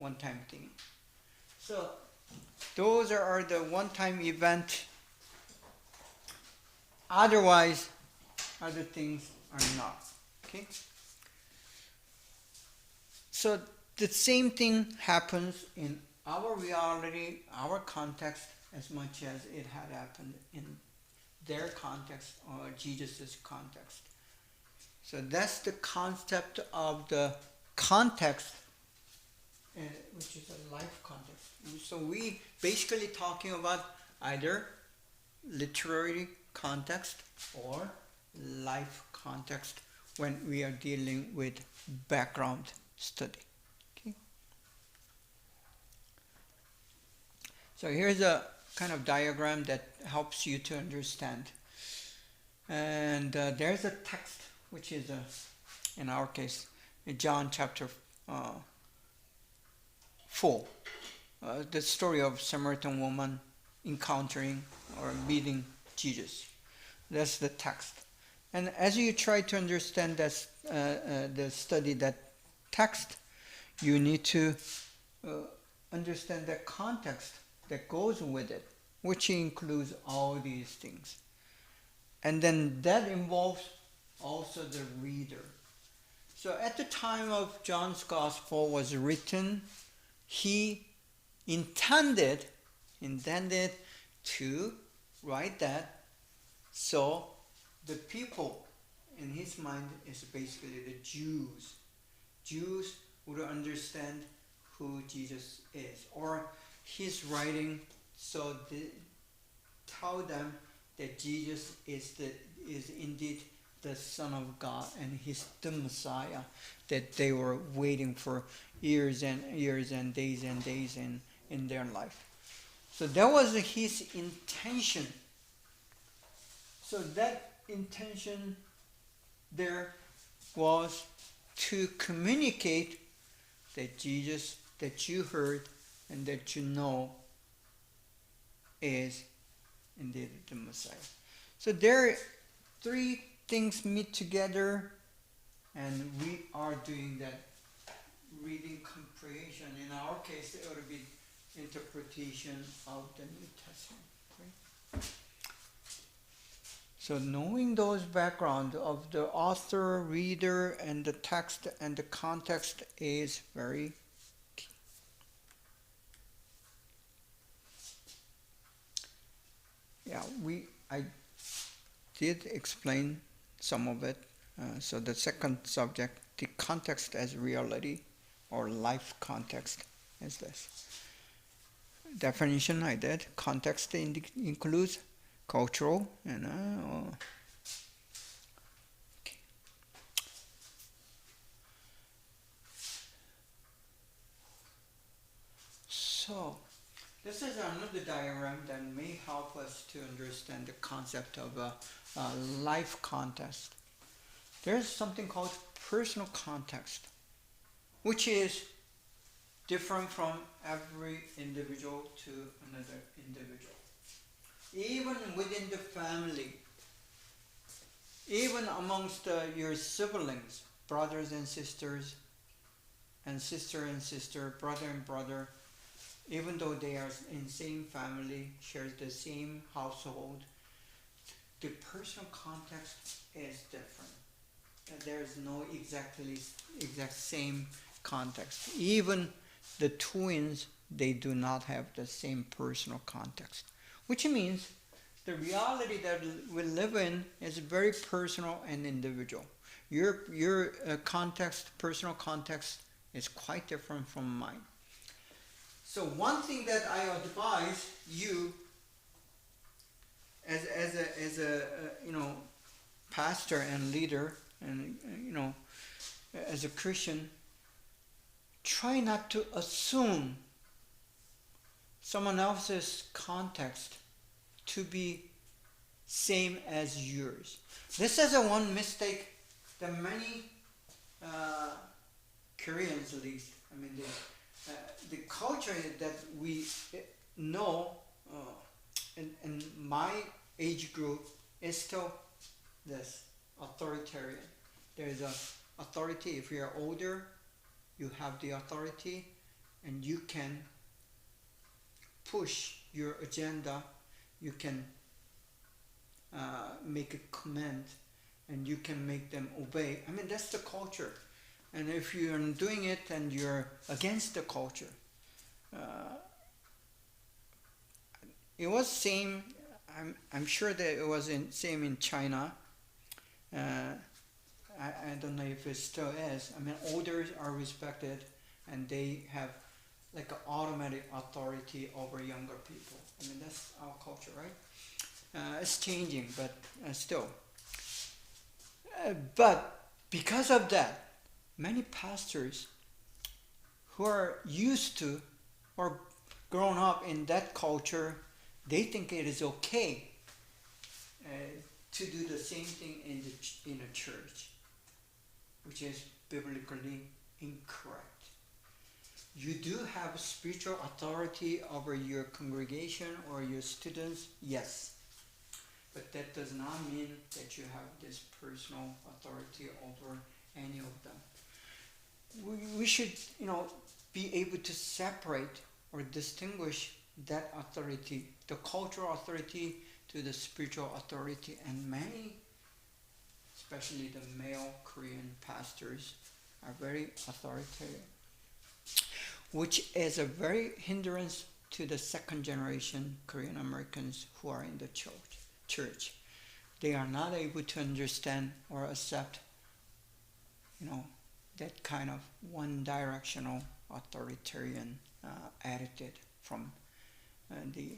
one-time thing. So those are the one-time event. Otherwise, other things are not. Okay? So the same thing happens in our reality, our context, as much as it had happened in their context or Jesus' context. So that's the concept of the context, which is a life context. So we basically talking about either literary context or life context when we are dealing with background study. Okay. So here's a kind of diagram that helps you to understand. And there's a text, which is, in our case, John chapter 4. The story of Samaritan woman encountering or meeting Jesus. That's the text. And as you try to understand that, study that text, you need to understand the context that goes with it, which includes all these things. And then that involves also the reader. So at the time of John's Gospel was written, he intended to write that so the people in his mind is basically the Jews. Jews would understand who Jesus is, or he's writing so tell them that Jesus is indeed the Son of God and he's the Messiah that they were waiting for years and years and days in their life. So that was his intention. So that intention there was to communicate that Jesus that you heard and that you know is indeed the Messiah. So there are three things meet together, and we are doing that reading comprehension. In our case, it would be interpretation of the New Testament. Okay? So knowing those background of the author, reader, and the text and the context is very key. Yeah, I did explain some of it. So the second subject, the context as reality or life context, is this. Definition I did. Context includes cultural and okay. So this is another diagram that may help us to understand the concept of a life context. There's something called personal context, which is different from every individual to another individual. Even within the family, even amongst your siblings, brothers and sisters, and sister, brother and brother, even though they are in same family, share the same household, the personal context is different. There is no exact same context. Even the twins, they do not have the same personal context, which means the reality that we live in is very personal and individual. Your context, personal context, is quite different from mine. So one thing that I advise you, as a pastor and leader, and as a Christian, try not to assume someone else's context to be same as yours. This is one mistake that many Koreans, at least, the culture that we know in my age group is still this authoritarian. There is a authority. If you are older, you have the authority, and you can push your agenda, you can make a command, and you can make them obey. I mean, that's the culture. And if you're doing it and you're against the culture, it was same. I'm sure that it was same in China. I don't know if it still is. I mean, elders are respected, and they have like an automatic authority over younger people. I mean, that's our culture, right? It's changing, but still. But because of that, many pastors who are used to or grown up in that culture, they think it is okay to do the same thing in a church, which is biblically incorrect. You do have spiritual authority over your congregation or your students, yes. But that does not mean that you have this personal authority over any of them. We should, be able to separate or distinguish that authority, the cultural authority to the spiritual authority. And many, especially the male Korean pastors, are very authoritarian, which is a very hindrance to the second generation Korean Americans who are in the church. They are not able to understand or accept, that kind of one-directional authoritarian attitude from the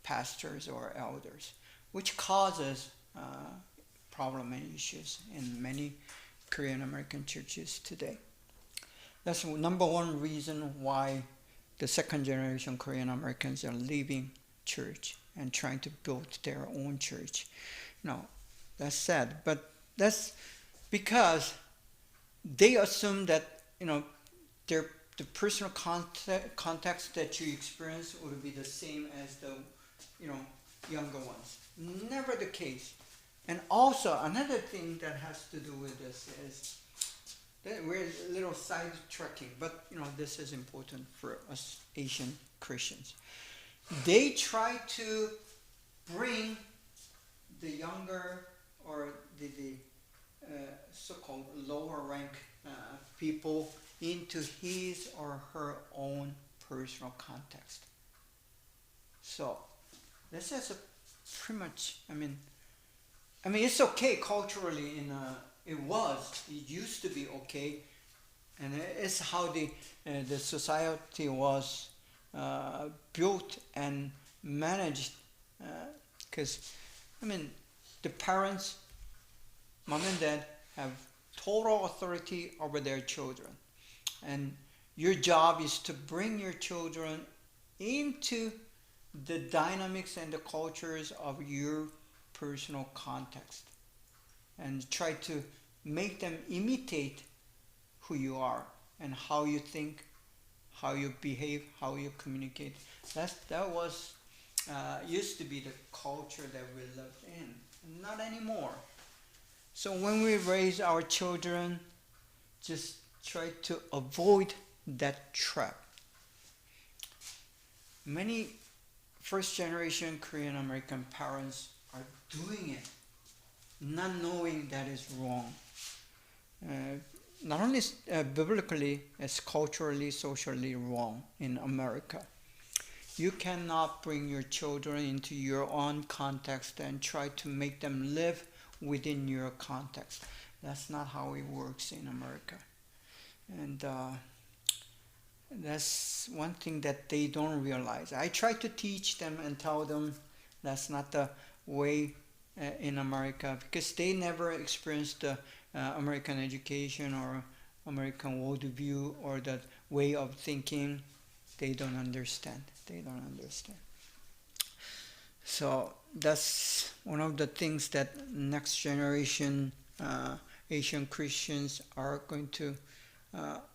pastors or elders, which causes problem and issues in many Korean American churches today. That's number one reason why the second generation Korean Americans are leaving church and trying to build their own church. That's sad, but that's because they assume that the personal context that you experience would be the same as the younger ones. Never the case. And also another thing that has to do with this is that we're a little sidetracking, but this is important for us Asian Christians. They try to bring the younger or the so-called lower rank people into his or her own personal context. So this is pretty much, I mean it's okay culturally it used to be okay, and it's how the society was built and managed, because the parents, mom and dad, have total authority over their children, and your job is to bring your children into the dynamics and the cultures of your personal context and try to make them imitate who you are and how you think, how you behave, how you communicate. That was used to be the culture that we lived in. Not anymore. So when we raise our children, just try to avoid that trap. Many first generation Korean American parents are doing it, not knowing that is wrong. Not only biblically, it's culturally, socially wrong in America. You cannot bring your children into your own context and try to make them live within your context. That's not how it works in America. And that's one thing that they don't realize. I try to teach them and tell them that's not the way in America, because they never experienced the American education or American worldview or that way of thinking. They don't understand. So that's one of the things that next generation Asian Christians are going to,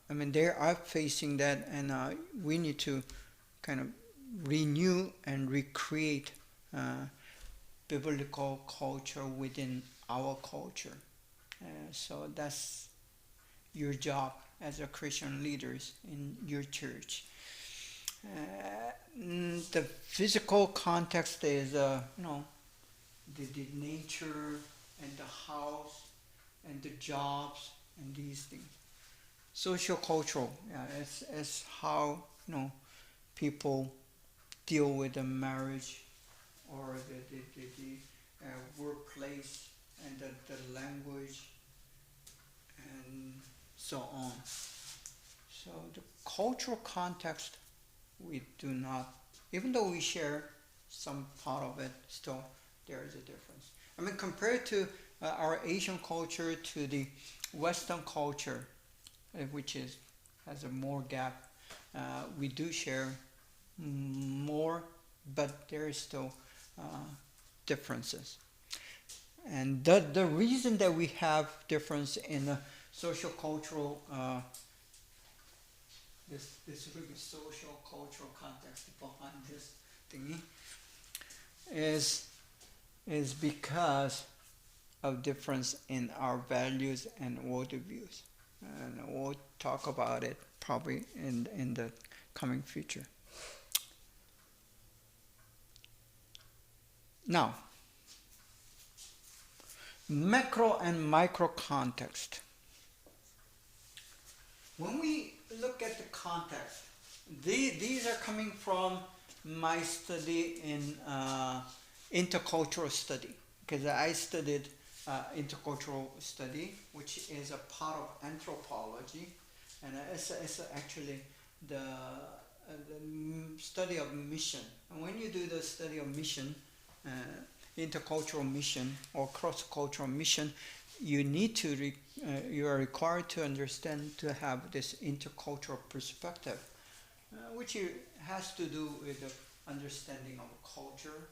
they are facing that, and we need to kind of renew and recreate biblical culture within our culture. So that's your job as a Christian leaders in your church. The physical context is, the nature and the house and the jobs and these things. Social-cultural, it's how people deal with the marriage or the workplace and the language and so on. So the cultural context we do not, even though we share some part of it, still there is a difference. I mean, compared to our Asian culture to the Western culture, which has a more gap, we do share more, but there is still differences. And the reason that we have difference in the social cultural this really social cultural context behind this thingy is because of difference in our values and worldviews, and we'll talk about it probably in the coming future. Now, macro and micro context. When we look at the context, these are coming from my study in intercultural study, because I studied intercultural study, which is a part of anthropology, and it's actually the study of mission. And when you do the study of mission, intercultural mission or cross-cultural mission, you need to you are required to understand, to have this intercultural perspective, which has to do with the understanding of culture.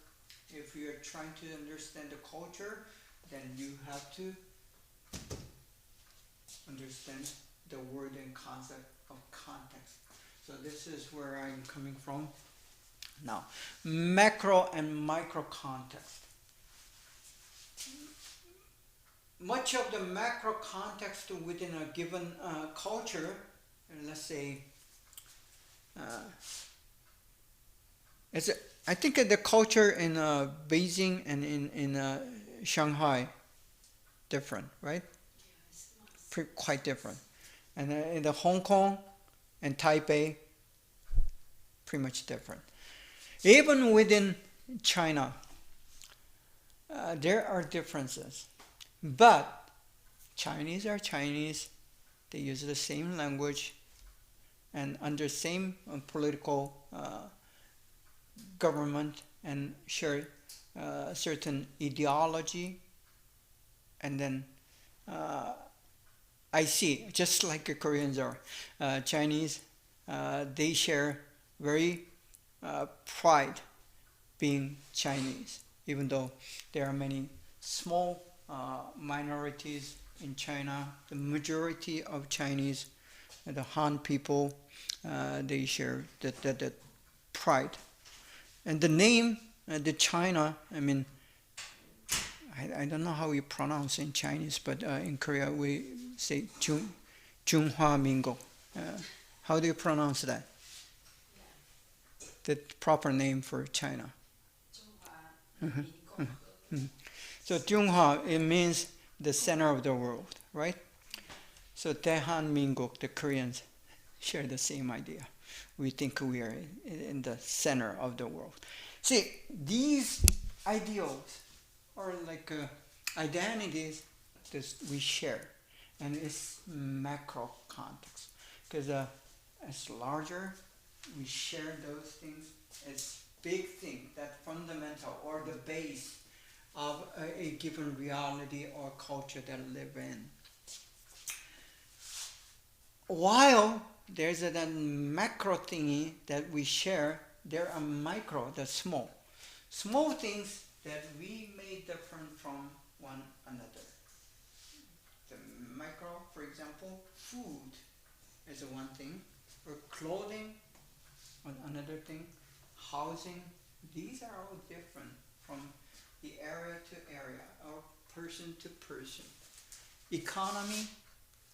If you are trying to understand the culture, then you have to understand the word and concept of context. So this is where I'm coming from. Now, macro and micro context. Much of the macro context within a given culture, let's say, I think the culture in Beijing and in Shanghai, different, right? Quite different. And in the Hong Kong and Taipei, pretty much different. Even within China, there are differences. But Chinese are Chinese. They use the same language and under same political government and share certain ideology. And then I see, just like the Koreans are, Chinese, they share very pride being Chinese, even though there are many small minorities in China. The majority of Chinese, the Han people, they share that pride. And the name, the China, I mean, I don't know how you pronounce in Chinese, but in Korea we say Junhwa Mingo. How do you pronounce that? The proper name for China. So Junhwa, it means the center of the world, right? So Daehan민국, the Koreans, share the same idea. We think we are in the center of the world. See, these ideals are like identities that we share, and it's macro context, because as larger we share those things as big thing, that fundamental or the base of a given reality or culture that live in. While there's a macro thingy that we share, there are micro, the small things that we may differ from one another. The micro, for example, food is one thing, or clothing, another thing, housing. These are all different from the area to area, or person to person. Economy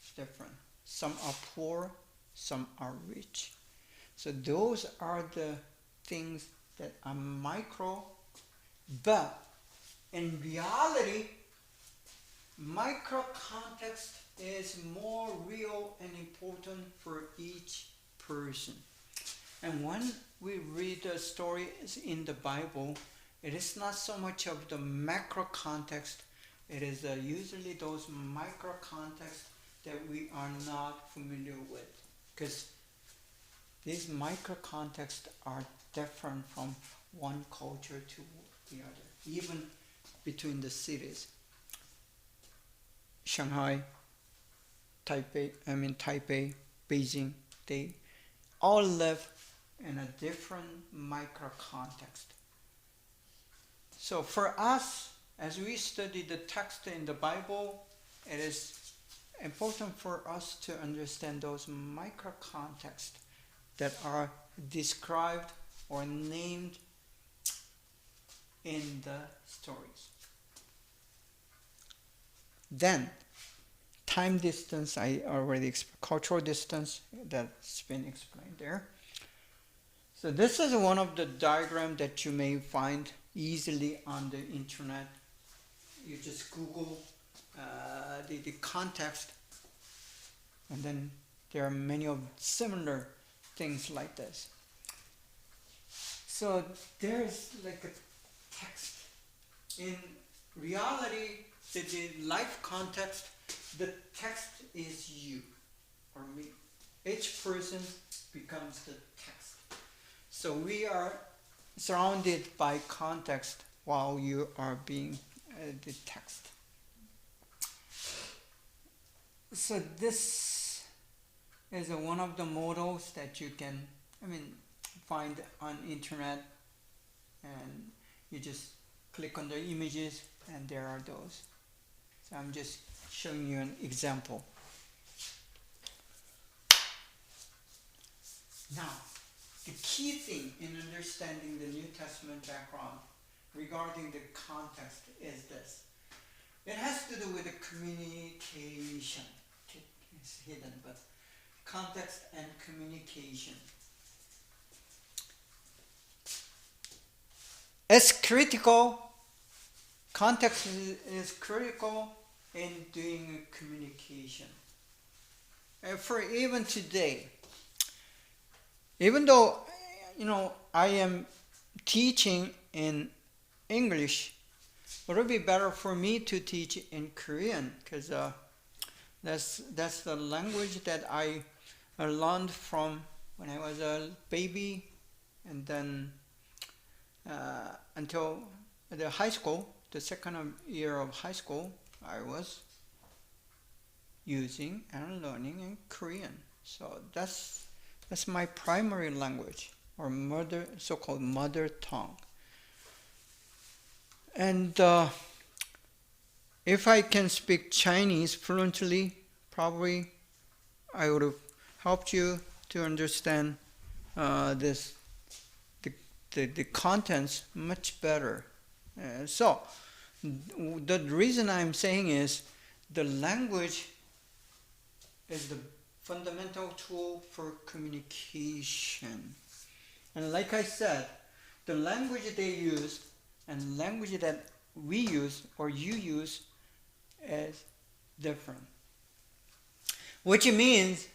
is different. Some are poor, some are rich. So those are the things that are micro, but in reality, micro context is more real and important for each person. And when we read the stories in the Bible, it is not so much of the macro context, it is usually those micro contexts that we are not familiar with. Because these micro contexts are different from one culture to the other, even between the cities. Shanghai, Taipei, Beijing, they all live in a different micro context. So for us, as we study the text in the Bible, it is important for us to understand those micro contexts that are described or named in the stories. Then, time distance, I already explained. Cultural distance, that's been explained there. So this is one of the diagrams that you may find easily on the internet. You just Google the context, and then there are many of similar things like this. So there's like a text. In reality, the life context, the text is you or me. Each person becomes the text. So we are surrounded by context while you are being the text. So this is one of the models that you can find on internet, and you just click on the images and there are those. So I'm just showing you an example. Now, the key thing in understanding the New Testament background regarding the context is this. It has to do with the communication. It's hidden, but context and communication. It's critical. Context is critical in doing communication. For even today, even though I am teaching in English, it would be better for me to teach in Korean, because that's the language that I learned from when I was a baby, and then until the high school, the second year of high school, I was using and learning in Korean. So that's my primary language, or so-called mother tongue. And if I can speak Chinese fluently, probably I would have helped you to understand the contents much better. So the reason I'm saying is the language is the fundamental tool for communication. And like I said, the language they use and language that we use or you use is different. Which means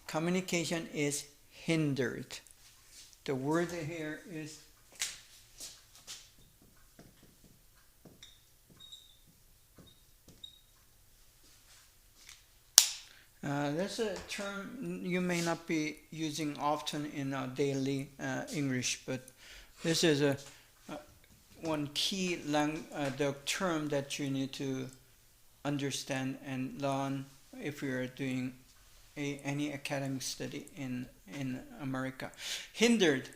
communication is hindered. The word here is that's a term you may not be using often in daily English, but this is one key the term that you need to understand and learn if you're doing any academic study in America. Hindered,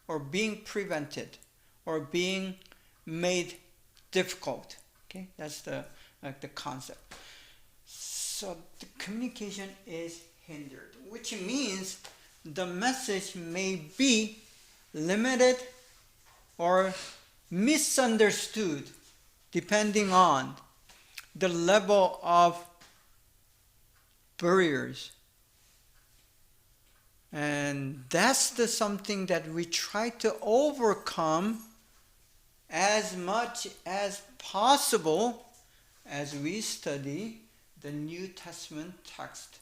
or being prevented, or being made difficult. Okay, that's the concept. So the communication is hindered, which means the message may be limited or misunderstood depending on the level of barriers And that's something that we try to overcome as much as possible as we study the New Testament text,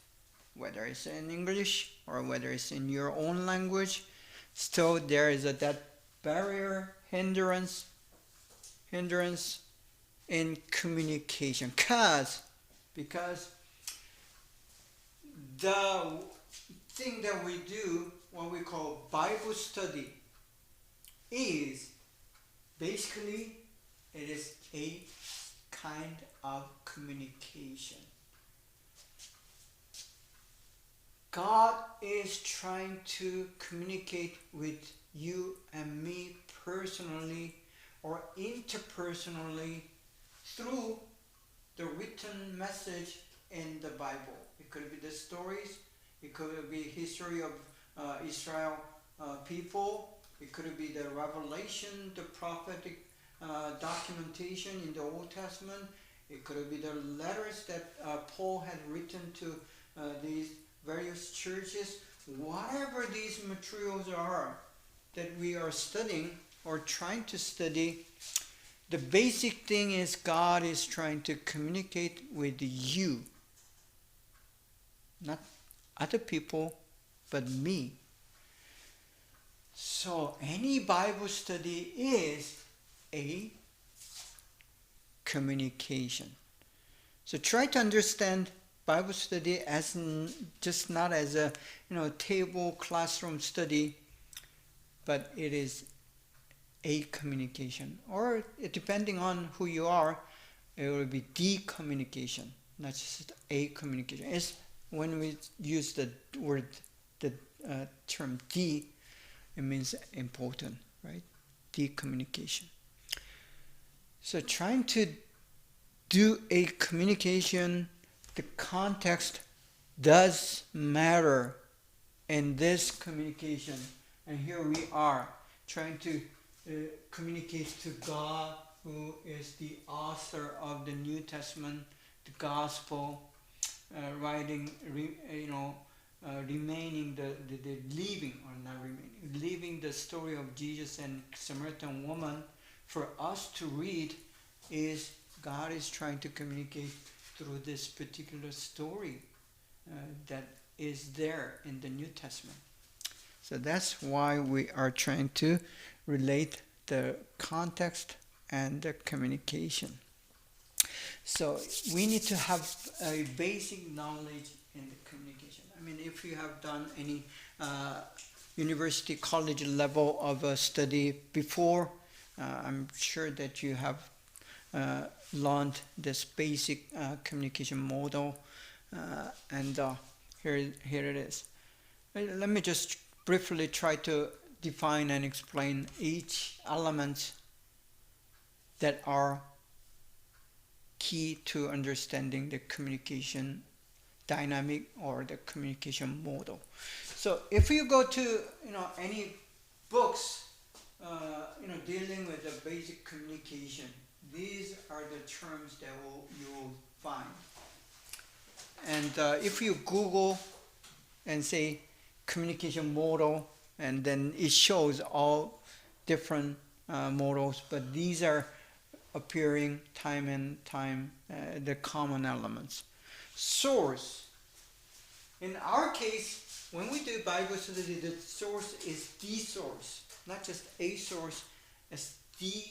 whether it's in English or whether it's in your own language. Still there is that barrier, hindrance in communication, because the thing that we do, what we call Bible study, is basically it is a kind of communication. God is trying to communicate with you and me personally or interpersonally through the written message in the Bible. It could be the stories, it could be history of Israel people, it could be the revelation, the prophetic documentation in the Old Testament, it could be the letters that Paul had written to these various churches. Whatever these materials are that we are studying or trying to study, the basic thing is God is trying to communicate with you, not other people, but me. So any Bible study is a communication. So try to understand Bible study as just not as a table classroom study, but it is a communication. Or depending on who you are, it will be the communication, not just a communication. It's when we use the word, the term the, it means important, right? The communication. So trying to do a communication, the context does matter in this communication. And here we are trying to communicate to God, who is the author of the New Testament, the Gospel, writing, remaining leaving the story of Jesus and Samaritan woman for us to read. Is God is trying to communicate through this particular story that is there in the New Testament. So that's why we are trying to relate the context and the communication. So we need to have a basic knowledge in the communication. I mean, if you have done any university, college level of study before, I'm sure that you have learned this basic communication model, and here it is. Let me just briefly try to define and explain each element that are key to understanding the communication dynamic or the communication model. So if you go to any books dealing with the basic communication, these are the terms that you will find. And if you Google and say communication model, and then it shows all different models, but these are appearing time and time, the common elements. Source. In our case, when we do Bible study, the source is the source, not just a source, it's the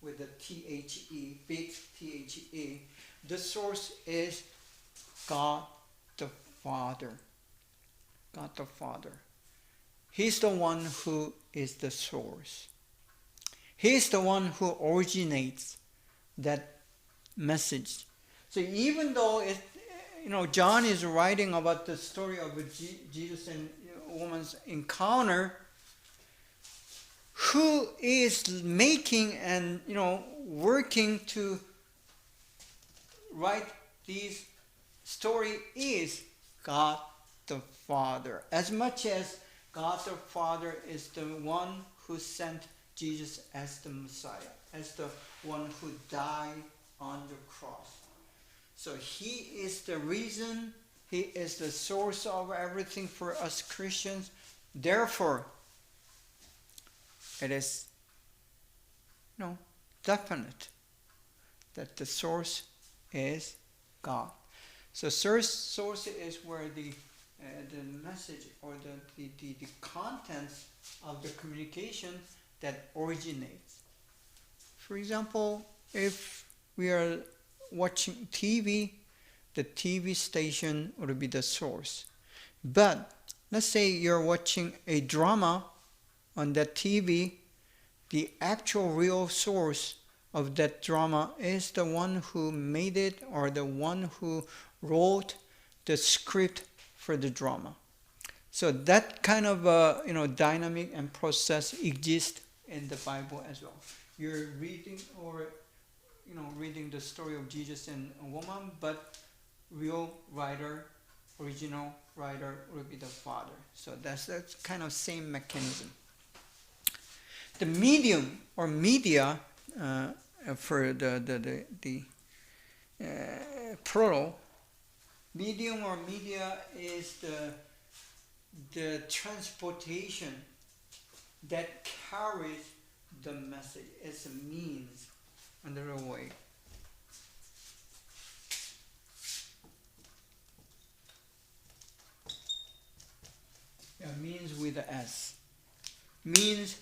with the T-H-E, big T-H-E. The source is God the Father. God the Father. He's the one who is the source. He's the one who originates that message. So even though John is writing about the story of Jesus and woman's encounter, who is making and working to write these story is God the Father. As much as God the Father is the one who sent Jesus as the Messiah, as the one who died on the cross. So he is the reason He is the source of everything for us Christians. Therefore, it is definite that the source is God. So source is where the message or the contents of the communication that originates. For example, if we are watching TV, the TV station would be the source. But let's say you're watching a drama on that TV, the actual real source of that drama is the one who made it or the one who wrote the script for the drama. So that kind of dynamic and process exists in the Bible as well. You're reading reading the story of Jesus and a woman, but real writer, original writer will be the Father. So that's kind of same mechanism. The medium or media for the plural, medium or media is the transportation that carries the message. It's a means, another way. Yeah, means with the S. Means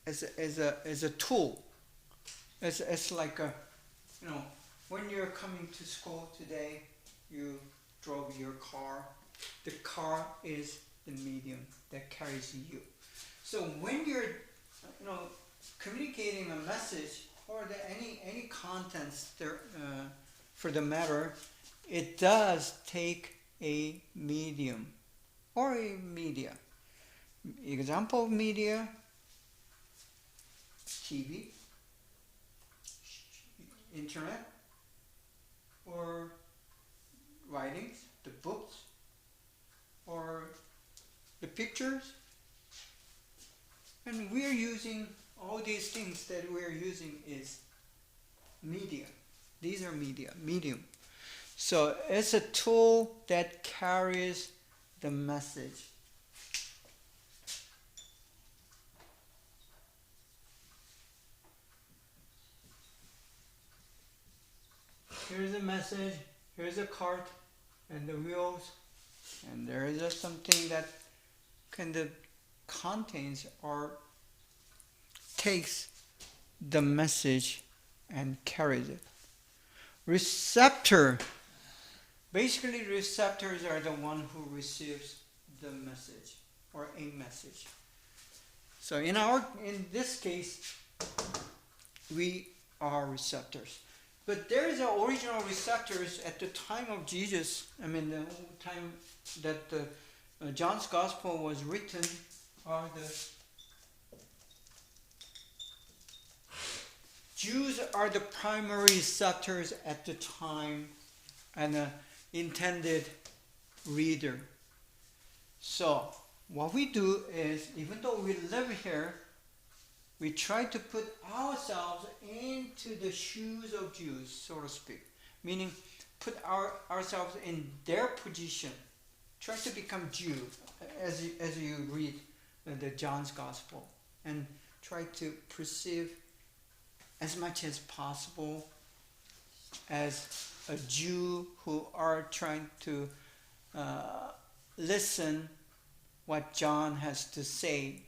as a tool. It's like when you're coming to school today, you drove your car. The car is the medium that carries you. So when you're communicating a message or any contents there, for the matter, it does take a medium or a media. Example of media: TV, internet, or writings, the books, or the pictures. And we're using all these things that we're using is media. These are media, medium. So it's a tool that carries the message. Here's a message, here's a cart and the wheels, and there is something that kind of contains or takes the message and carries it. Receptor. Basically, receptors are the one who receives the message or a message. So in this case, we are receptors. But there is original receptors at the time of Jesus. I mean, the time that John's Gospel was written, are the Jews are the primary receptors at the time and the intended reader. So what we do is, even though we live here, we try to put ourselves into the shoes of Jews, so to speak. Meaning, put ourselves in their position. Try to become Jew as you read the John's Gospel, and try to perceive as much as possible as a Jew who are trying to listen what John has to say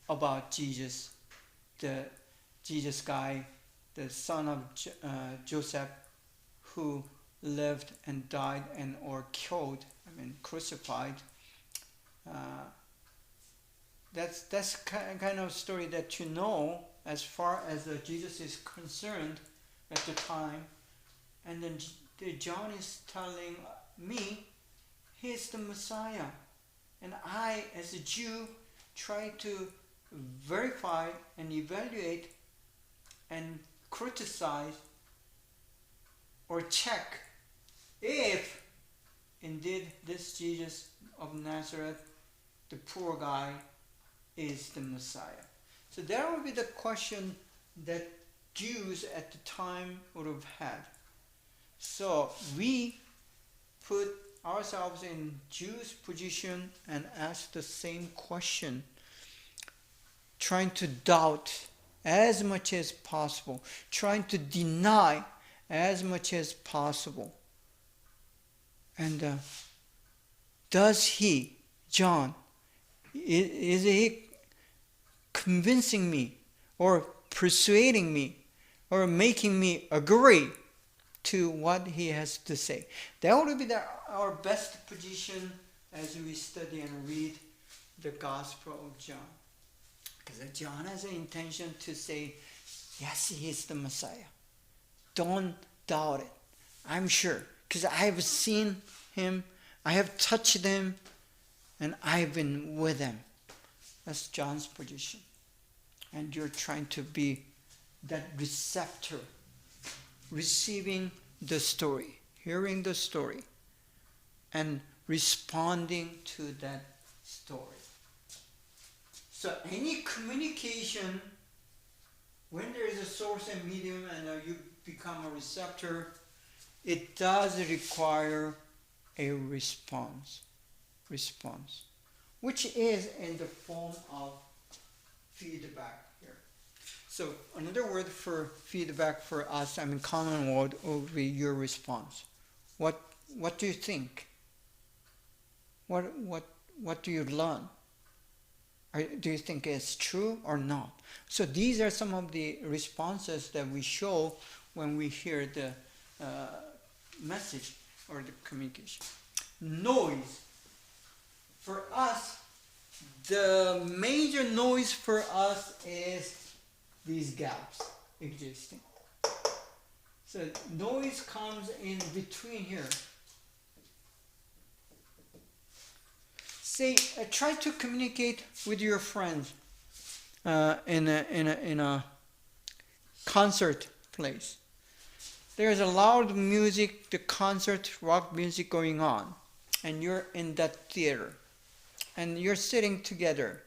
about Jesus, the Jesus guy, the son of Joseph, who lived and died and or killed, crucified. That's kind of story that you know as far as Jesus is concerned at the time. And then John is telling me he's the Messiah. And I, as a Jew, try to verify and evaluate and criticize or check if indeed this Jesus of Nazareth, the poor guy, is the Messiah. So that would be the question that Jews at the time would have had. So we put ourselves in Jews' position and ask the same question, trying to doubt as much as possible, trying to deny as much as possible. And does he, John, is he convincing me or persuading me or making me agree to what he has to say? That would be our best position as we study and read the Gospel of John. Because John has an intention to say, yes, he is the Messiah. Don't doubt it. I'm sure. Because I have seen him, I have touched him, and I've been with him. That's John's position. And you're trying to be that receptor, receiving the story, hearing the story, and responding to that story. So any communication, when there is a source and medium and you become a receptor, it does require a response, which is in the form of feedback here. So another word for feedback for us, common word would be your response. What do you think? What do you learn? Do you think it's true or not? So these are some of the responses that we show when we hear the message or the communication. Noise. For us, the major noise for us is these gaps existing. So noise comes in between here. Say, try to communicate with your friends in a concert place. There's a loud music, the concert, rock music going on, and you're in that theater, and you're sitting together.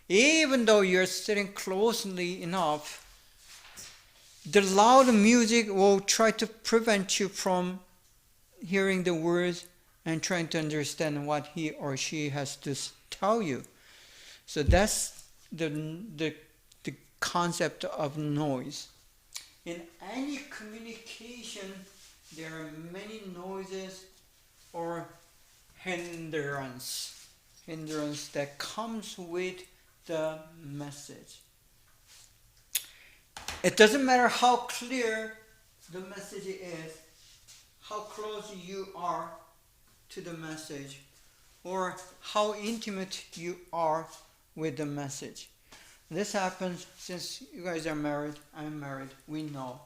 Even though you're sitting closely enough, the loud music will try to prevent you from hearing the words and trying to understand what he or she has to tell you. So that's the concept of noise. In any communication, there are many noises or hindrance that comes with the message. It doesn't matter how clear the message is, how close you are to the message, or how intimate you are with the message. This happens since you guys are married, I'm married, we know.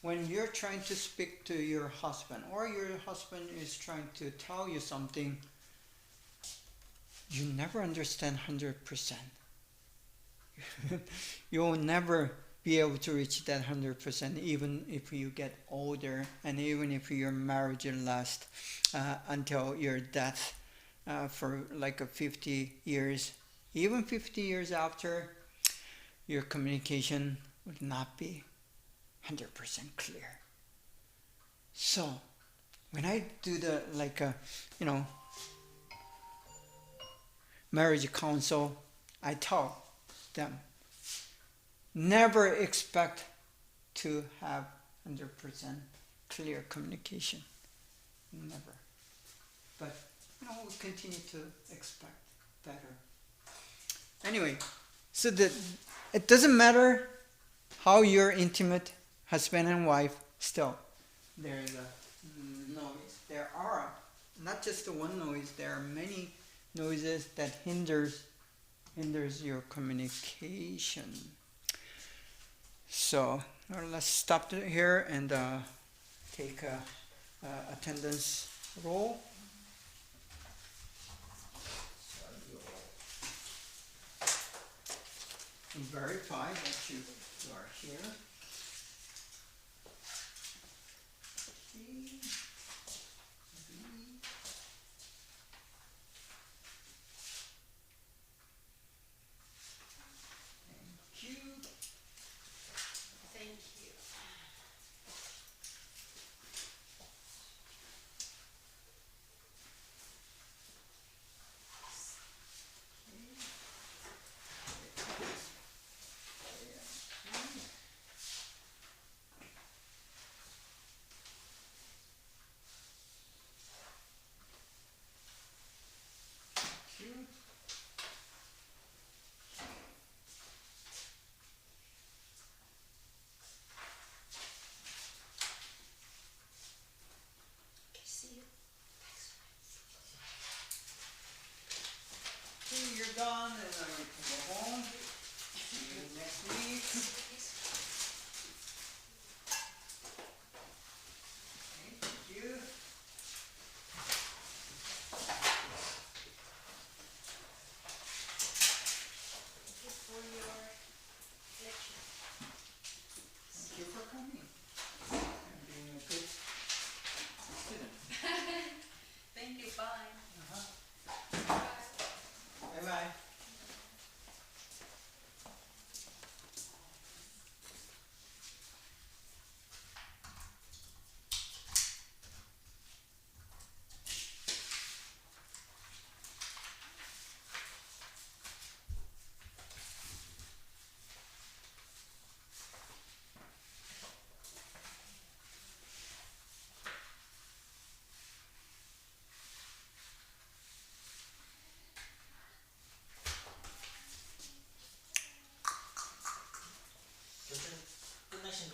When you're trying to speak to your husband, or your husband is trying to tell you something, you never understand 100%. You will never be able to reach that 100%, even if you get older, and even if your marriage lasts until your death for like 50 years. Even 50 years after, your communication would not be 100% clear. So, when I do the marriage counsel, I tell them, never expect to have 100% clear communication. Never. But we'll continue to expect better. Anyway, so it doesn't matter how you're intimate, husband and wife, still there is a noise. There are not just the one noise, there are many noises that hinders your communication. So let's stop here and take a attendance roll. And verify that you are here.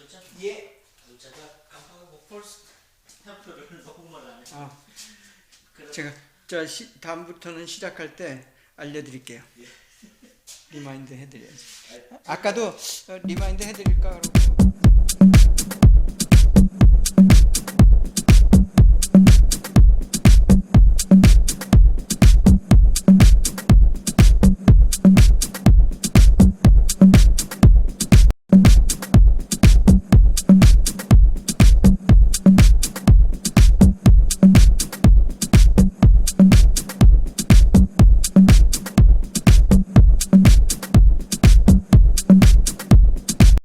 괜찮죠? 예. 제가 깜빡하고 폴스 템플을 너무 말하네. 제가 다음부터는 시작할 때 알려드릴게요. 예. 리마인드 해드려야지. 아까도 리마인드 해드릴까 그러고